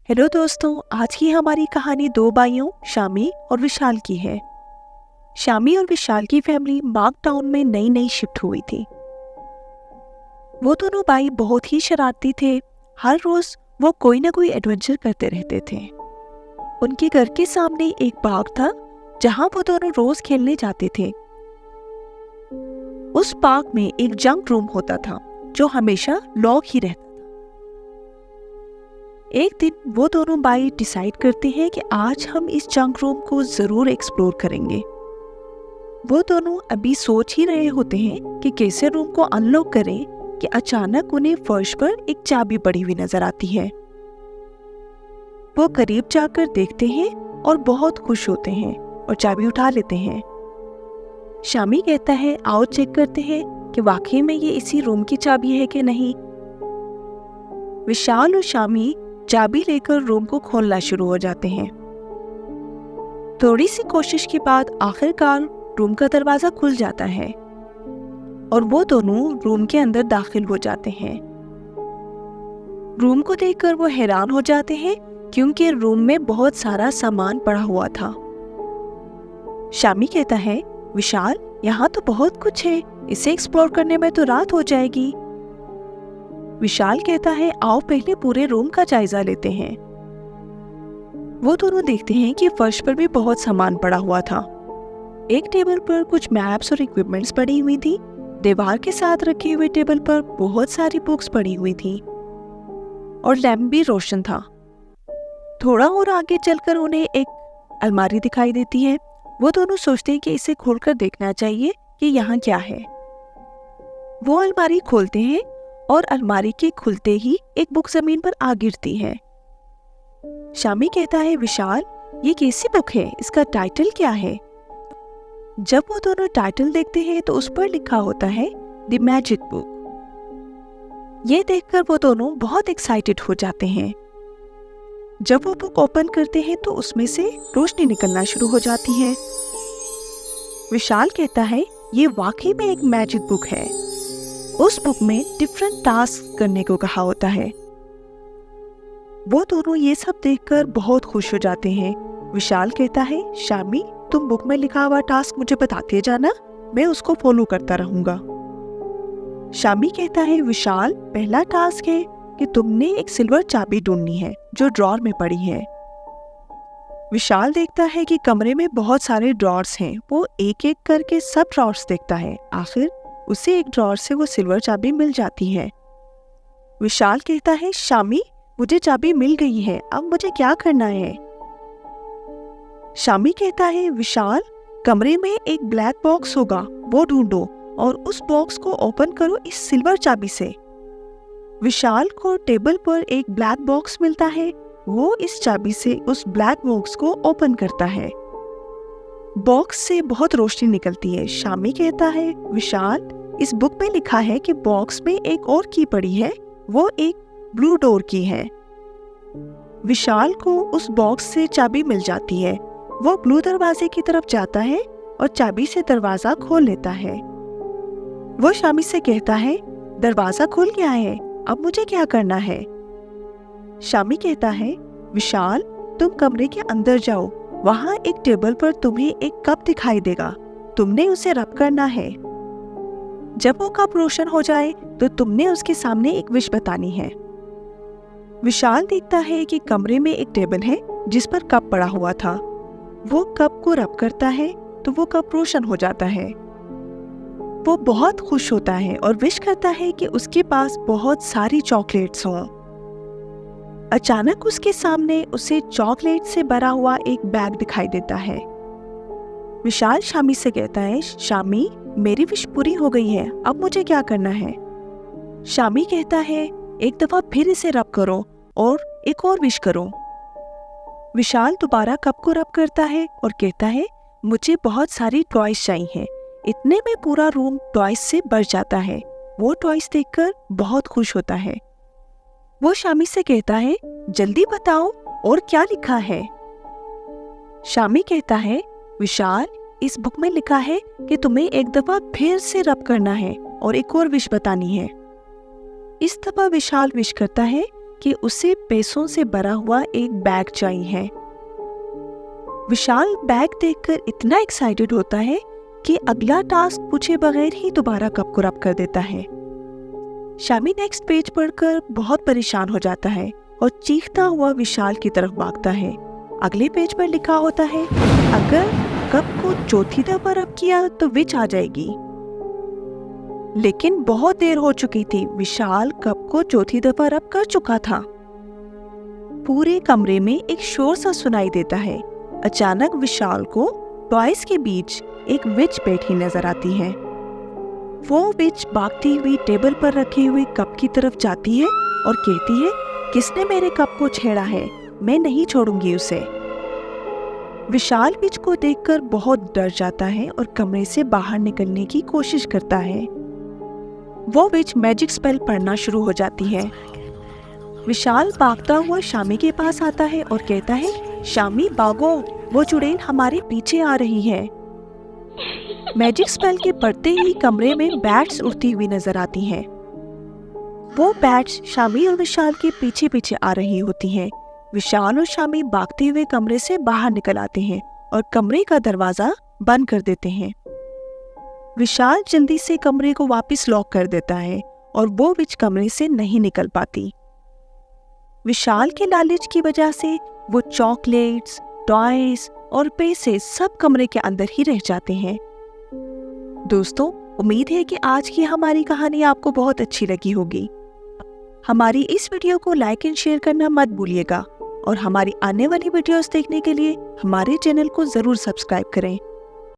Hello दोस्तों, आज की हमारी कहानी दो भाइयों शामी और विशाल की है। शामी और विशाल की फैमिली मार्क टाउन में नई नई शिफ्ट हुई थी। वो दोनों भाई बहुत ही शरारती थे। हर रोज वो कोई ना कोई एडवेंचर करते रहते थे। उनके घर के सामने एक बाग था जहाँ वो दोनों रोज खेलने जाते थे। उस पार्क में एक जंक रूम होता था जो हमेशा लॉक ही रहता था। एक दिन वो दोनों भाई डिसाइड करते हैं कि आज हम इस जंक रूम को जरूर एक्सप्लोर करेंगे। वो दोनों अभी सोच ही रहे होते हैं कि कैसे रूम को अनलॉक करें कि अचानक उन्हें फर्श पर एक चाबी पड़ी हुई नजर आती है। वो करीब जाकर देखते हैं और बहुत खुश होते हैं और चाबी उठा लेते हैं। शामी कहता है, आओ चेक करते हैं कि वाकई में ये इसी रूम की चाबी है कि नहीं। विशाल और शामी चाबी लेकर रूम को खोलना शुरू हो जाते हैं। थोड़ी सी कोशिश के बाद आखिरकार रूम का दरवाजा खुल जाता है और वो दोनों रूम के अंदर दाखिल हो जाते हैं। रूम को देखकर वो हैरान हो जाते हैं क्योंकि रूम में बहुत सारा सामान पड़ा हुआ था। शामी कहता है, विशाल, यहाँ तो बहुत कुछ है, इसे एक्सप्लोर करने में तो रात हो जाएगी। विशाल कहता है, आओ पहले पूरे रूम का जायजा लेते हैं। वो दोनों देखते हैं कि फर्श पर भी बहुत सामान पड़ा हुआ था। एक टेबल पर कुछ मैप्स और इक्विपमेंट्स पड़ी हुई थी। दीवार के साथ रखे हुए टेबल पर बहुत सारी बुक्स पड़ी हुई थी और लैंप भी रोशन था। थोड़ा और आगे चलकर उन्हें एक अलमारी दिखाई देती है। वो दोनों सोचते हैं कि इसे खोलकर देखना चाहिए कि यहाँ क्या है। वो अलमारी खोलते हैं और अलमारी के खुलते ही एक बुक जमीन पर आ गिरती है। शामी कहता है, विशाल, ये कैसी बुक है, इसका टाइटल क्या है? जब वो दोनों टाइटल देखते हैं तो उस पर लिखा होता है द मैजिक बुक। ये देखकर वो दोनों बहुत एक्साइटेड हो जाते हैं। जब वो बुक ओपन करते हैं तो उसमें से रोशनी निकलना शुरू हो जाती है। विशाल कहता है, ये वाकई में एक मैजिक बुक है। उस बुक में डिफरेंट टास्क करने को कहा होता है। वो दोनों ये सब देखकर बहुत खुश हो जाते हैं। विशाल कहता है, शामी, तुम बुक में लिखा हुआ टास्क मुझे बताते जाना, मैं उसको फॉलो करता रहूंगा। शामी कहता है, विशाल, पहला टास्क है कि तुमने एक सिल्वर चाबी ढूंढनी है जो ड्रॉर में पड़ी है। विशाल देखता है कि कमरे में बहुत सारे ड्रॉर्स हैं। वो एक एक करके सब ड्रॉर्स देखता है। आखिर उसे एक ड्रॉर से वो सिल्वर चाबी मिल जाती है। विशाल कहता है, शामी, मुझे चाबी मिल गई है, अब मुझे क्या करना है? शामी कहता है, विशाल, कमरे में एक ब्लैक बॉक्स होगा, वो ढूंढो और उस बॉक्स को ओपन करो इस सिल्वर चाबी से। विशाल को टेबल पर एक ब्लैक बॉक्स मिलता है। वो इस चाबी से उस ब्लैक बॉक्स को ओपन करता है। बॉक्स से बहुत रोशनी निकलती है। शामी कहता है, विशाल, इस बुक में लिखा है कि बॉक्स में एक और की पड़ी है, वो एक ब्लू डोर की है। विशाल को उस बॉक्स से चाबी मिल जाती है। वो ब्लू दरवाजे की तरफ जाता है और चाबी से दरवाजा खोल लेता है। वो शामी से कहता है, दरवाजा खुल गया है, अब मुझे क्या करना है? शामी कहता है, विशाल, तुम कमरे के अंदर जाओ, वहां एक टेबल पर तुम्हें एक कप दिखाई देगा, तुमने उसे रब करना है। जब वो कप रोशन हो जाए तो तुमने उसके सामने एक विश बतानी है। विशाल देखता है कि कमरे में एक टेबल है जिस पर कप पड़ा हुआ था। वो कप को रब करता है तो वो कप रोशन हो जाता है। वो बहुत खुश होता है और विश करता है कि उसके पास बहुत सारी चॉकलेट्स हों। अचानक उसके सामने उसे चॉकलेट से भरा हुआ एक बैग दिखाई देता है। विशाल शामी से कहता है, शामी, मेरी विश पूरी हो गई है, अब मुझे क्या करना है? शामी कहता है, एक दफा फिर इसे रब करो और एक और विश करो। विशाल दोबारा कप को रब करता है और कहता है, मुझे बहुत सारी टॉयज चाहिए। इतने में पूरा रूम टॉयज से भर जाता है। वो टॉयज देखकर बहुत खुश होता है। वो शामी से कहता है, जल्दी बताओ और क्या लिखा है? शामी कहता है, विशाल, इस बुक में लिखा है कि तुम्हें एक दफा फिर से रब करना है और एक और विश बतानी है। इस दफा विशाल विश करता है कि उसे पैसों से भरा हुआ एक बैग चाहिए। विशाल बैग देखकर इतना एक्साइटेड होता है कि अगला टास्क पूछे बगैर ही दोबारा कप को रब कर देता है। शामी नेक्स्ट पेज पढ़कर बहुत परेशान हो जाता है और चीखता हुआ विशाल की तरफ भागता है। अगले पेज पर लिखा होता है, अगर कप को चौथी दफा रब किया तो विच आ जाएगी। लेकिन बहुत देर हो चुकी थी, विशाल कप को चौथी दफा रब कर चुका था। पूरे कमरे में एक शोर सा सुनाई देता है। अचानक विशाल को टॉयज के बीच एक विच बैठी नजर आती है। वो विच भागती हुई टेबल पर रखे हुए कप की तरफ जाती है और कहती है, किसने मेरे कप को छेड़ा है, मैं नहीं छोड़ूंगी उसे। विशाल विच को देखकर बहुत डर जाता है और कमरे से बाहर निकलने की कोशिश करता है। वो विच मैजिक स्पेल पढ़ना शुरू हो जाती है। विशाल भागता हुआ शामी के पास आता है और कहता है, शामी भागो, वो चुड़ैल हमारे पीछे आ रही है। मैजिक स्पेल के पढ़ते ही कमरे में बैट्स उड़ती हुई नजर आती हैं। वो बैट्स शामी और विशाल के पीछे पीछे आ रही होती हैं। विशाल और शामी भागते हुए कमरे से बाहर निकल आते हैं और कमरे का दरवाजा बंद कर देते हैं। विशाल जल्दी से कमरे को वापस लॉक कर देता है और वो विच कमरे से नहीं निकल पाती। विशाल के लालच की वजह से वो चॉकलेट्स, टॉयज और पैसे सब कमरे के अंदर ही रह जाते हैं। दोस्तों, उम्मीद है कि आज की हमारी कहानी आपको बहुत अच्छी लगी होगी। हमारी इस वीडियो को लाइक एंड शेयर करना मत भूलिएगा और हमारी आने वाली वीडियोस देखने के लिए हमारे चैनल को जरूर सब्सक्राइब करें।